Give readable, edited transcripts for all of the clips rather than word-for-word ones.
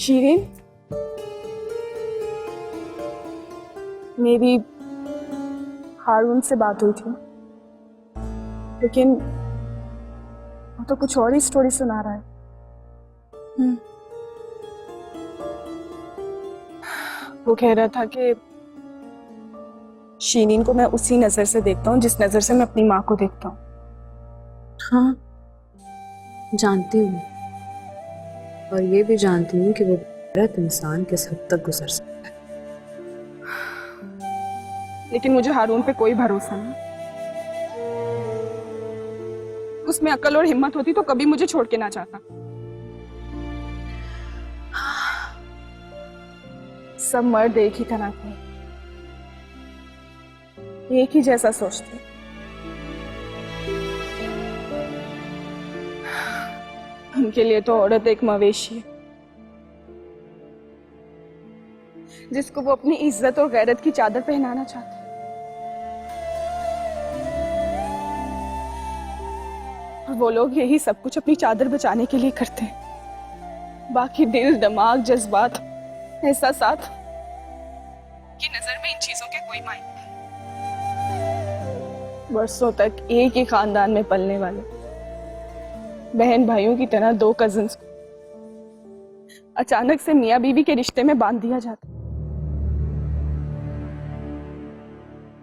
शीरीन, मेरी हारून से बात हुई थी, लेकिन वो तो कुछ और ही स्टोरी सुना रहा है। वो कह रहा था कि शीरीन को मैं उसी नजर से देखता हूँ जिस नजर से मैं अपनी माँ को देखता हूँ। हाँ, जानती हूँ, और ये भी जानती हूँ कि वो गलत इंसान किस हद तक गुजर सकता है। लेकिन मुझे हारून पे कोई भरोसा नहीं। उसमें अकल और हिम्मत होती तो कभी मुझे छोड़ के ना जाता। सब मर्द एक ही तरह के, एक ही जैसा सोचते। उनके लिए तो औरत एक मवेशी है जिसको वो अपनी इज्जत और गैरत की चादर पहनाना चाहते हैं। और वो लोग यही सब कुछ अपनी चादर बचाने के लिए करते हैं। बाकी दिल, दिमाग, जज्बात, एहसासात की नजर में इन चीजों के कोई मायने नहीं। बरसों तक एक ही खानदान में पलने वाले बहन भाइयों की तरह दो कजिन्स को अचानक से मियां बीवी के रिश्ते में बांध दिया जाता।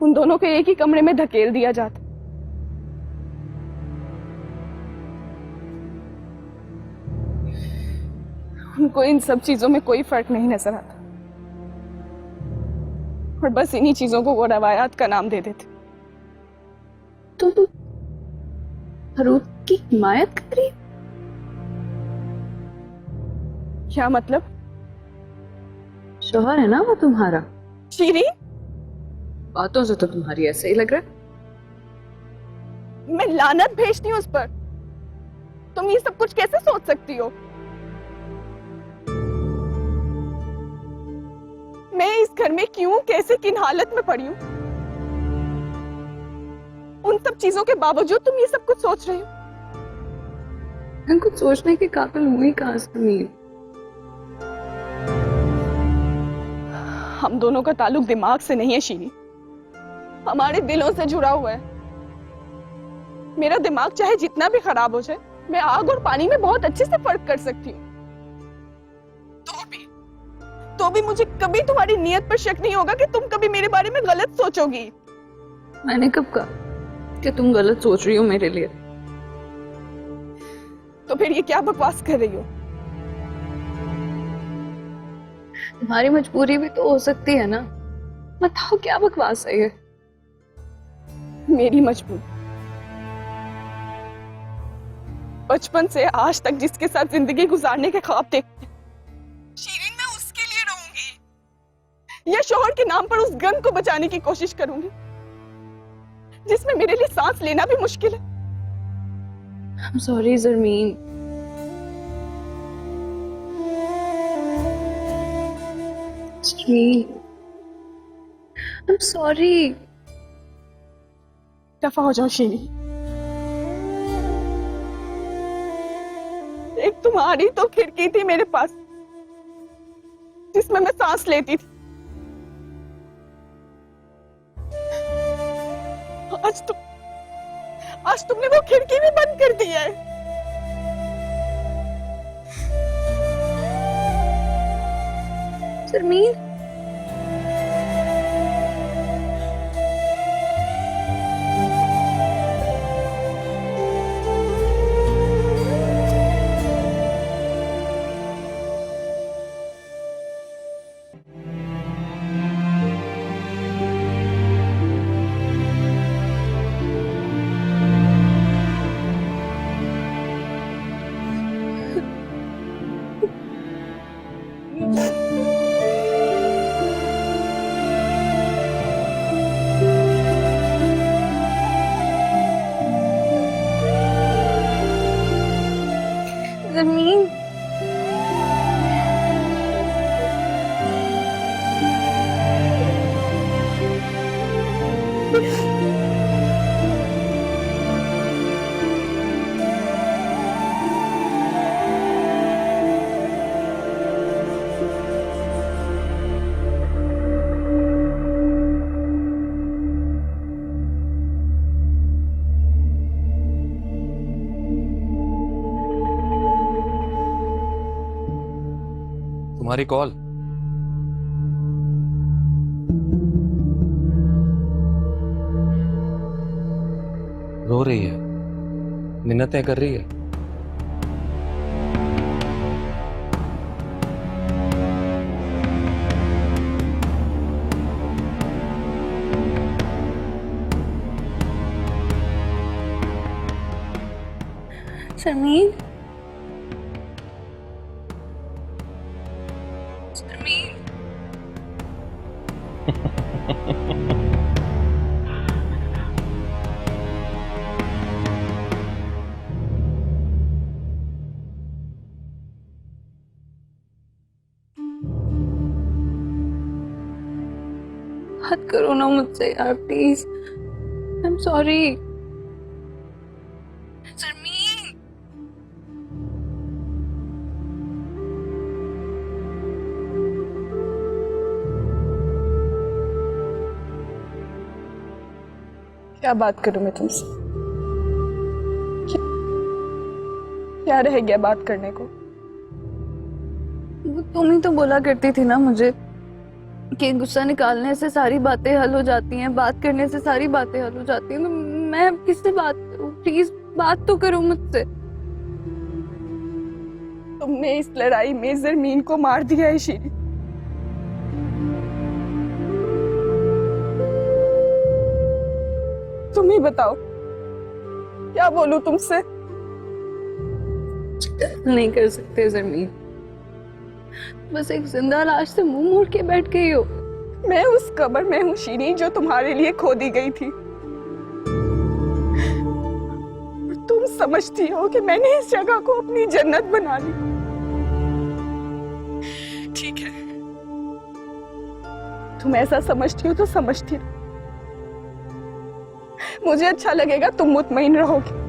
उन दोनों को एक ही कमरे में धकेल दिया जाता। उनको इन सब चीजों में कोई फर्क नहीं नजर आता और बस इन्हीं चीजों को वो रवायात का नाम दे देते। तुम हारून की हिमायत कर रही हो? क्या मतलब? शौहर है ना वो तुम्हारा। शीरीन, बातों से तो तुम्हारी ऐसे ही लग रहा है। मैं लानत भेजती हूँ उस पर। तुम ये सब कुछ कैसे सोच सकती हो? मैं इस घर में क्यों, कैसे, किन हालत में पड़ी हूँ, उन सब चीजों के बावजूद तुम ये सब कुछ सोच रही हो। मैं कुछ सोचने के काबिल हुई कहां से नहीं। हम दोनों का ताल्लुक दिमाग से नहीं है शीरी, हमारे दिलों से जुड़ा हुआ है। मेरा दिमाग चाहे जितना भी खराब हो जाए, मैं आग और पानी में बहुत अच्छे से फर्क कर सकती हूँ। तो भी मुझे कभी तुम्हारी नीयत पर शक नहीं होगा कि तुम कभी मेरे बारे में गलत सोचोगी। मैंने कब कहा कि तुम गलत सोच रही हो मेरे लिए? तो फिर ये क्या बकवास कर रही हो? तुम्हारी मजबूरी भी तो हो सकती है ना। बताओ क्या बकवास है ये? मेरी मजबूरी? बचपन से आज तक जिसके साथ जिंदगी गुजारने के ख्वाब देखते, शीरीन, मैं उसके लिए रहूंगी या शोहर के नाम पर उस गंध को बचाने की कोशिश करूंगी जिसमें मेरे लिए सांस लेना भी मुश्किल है। I'm sorry ज़रमीन। I'm sorry। दफा हो जाओ शीरी। एक तुम्हारी तो खिड़की थी मेरे पास जिसमें मैं सांस लेती थी। आज तुमने वो खिड़की भी बंद कर दी है। ज़रमीन, ज़रमीन, तुम्हारी कॉल। रो रही है, मिन्नतें कर रही है। शर्मीन, शर्मीन, बात करो ना मुझसे यार please. I am sorry Sharmeen. क्या बात करूं मैं तुमसे? क्या रह गया बात करने को? वो तुम ही तो बोला करती थी ना मुझे कि गुस्सा निकालने से सारी बातें हल हो जाती हैं, बात करने से सारी बातें हल हो जाती हैं। तो मैं अब किससे बात करूं? प्लीज बात तो करो मुझसे। तुमने इस लड़ाई में जरमीन को मार दिया है शीरी। तुम ही बताओ, क्या बोलूं तुमसे? नहीं कर सकते जरमीन, बस एक जिंदा लाश से मुंह मोड़ के बैठ गई हो। मैं उस कब्र में हूँ शीरी, जो तुम्हारे लिए खोदी गई थी। और तुम समझती हो कि मैंने इस जगह को अपनी जन्नत बना ली। ठीक है, तुम ऐसा समझती हो तो समझती रहो। मुझे अच्छा लगेगा, तुम मुतमईन रहोगे।